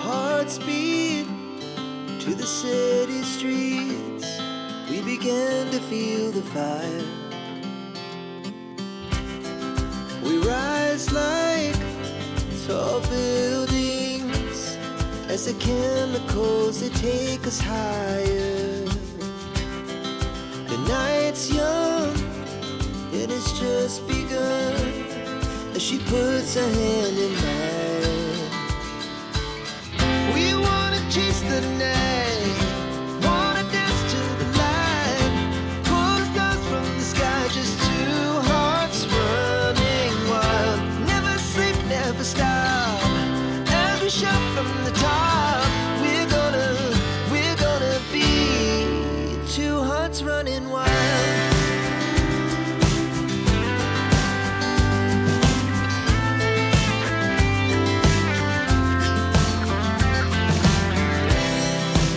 hearts beat to the city streets. We began to feel the fire. We rise like tall buildings as the chemicals, they take us higher. The night's young, it has just begun, as she puts her hand in mine. We wanna chase the night, wanna dance to the light, pull stars from the sky, just two hearts running wild. Never sleep, never stop, as we shout from the top. We're gonna be two hearts running wild.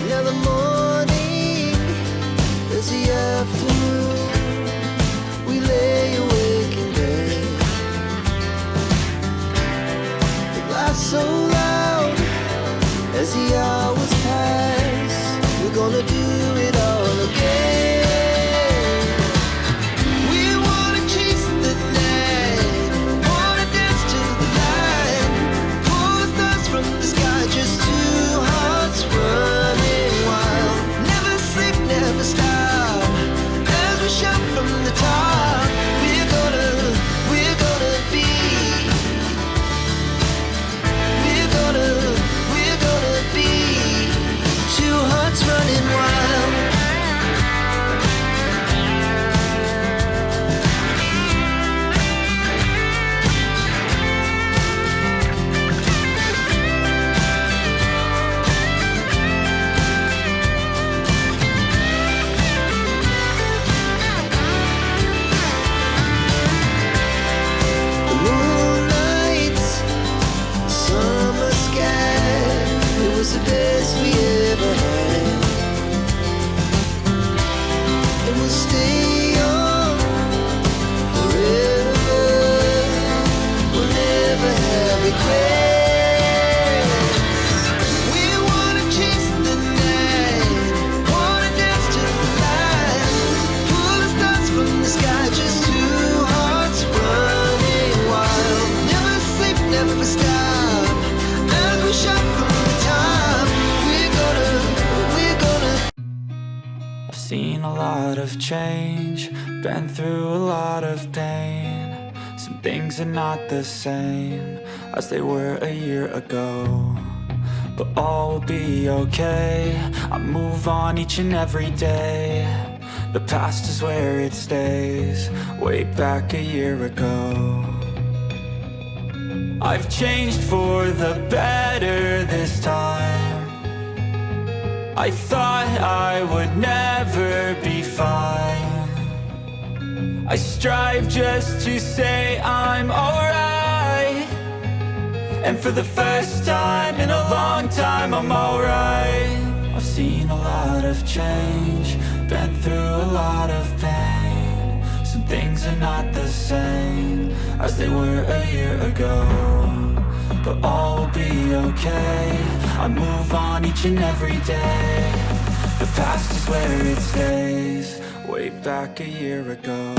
Now the morning is the afternoon. We lay awake in bed. The laughs so loud as the hours pass. We're gonna do it all again. We wanna chase the night, wanna dance to the light, pull the stars from the sky, just two hearts running wild. Never sleep, never stop, as we shout from the top. We're gonna be, we're gonna be two hearts running wild. The moonlight, summer sky, it was the best we ever had. And we'll stay young forever. We'll never have regrets. We wanna chase the night, wanna dance to the light, pull the stars from the sky, just two hearts running wild. Never sleep, never stop, as we shout from the top. We're gonna I've seen a lot of change, been through a lot of pain. Some things are not the same as they were a year ago, but all will be okay. I move on each and every day. The past is where it stays, way back a year ago. I've changed for the better this time. I thought I would never be fine. I strive just to say I'm alright, and for the first time in a long time I'm alright. I've seen a lot of change, been through a lot of pain. Some things are not the same as they were a year ago, but all will be okay. I move on each and every day. The past is where it stays, way back a year ago.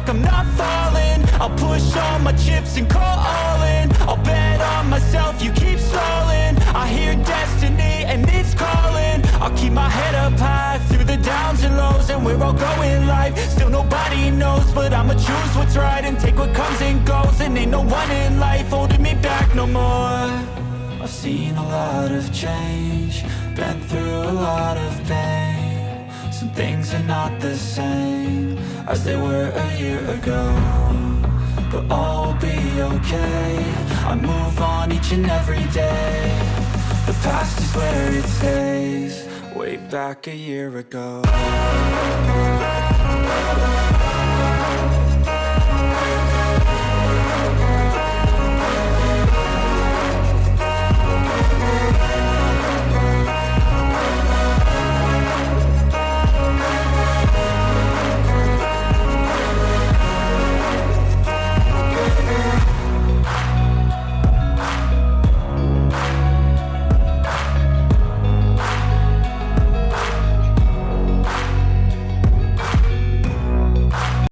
I'm not falling, I'll push all my chips and call all in. I'll bet on myself, you keep stalling. I hear destiny and it's calling. I'll keep my head up high through the downs and lows, and where I'll go in life, still nobody knows. But I'ma choose what's right and take what comes and goes, and ain't no one in life holding me back no more. I've seen a lot of change, been through a lot of pain. Some things are not the same as they were a year ago, but all will be okay. I move on each and every day. The past is where it stays, way back a year ago.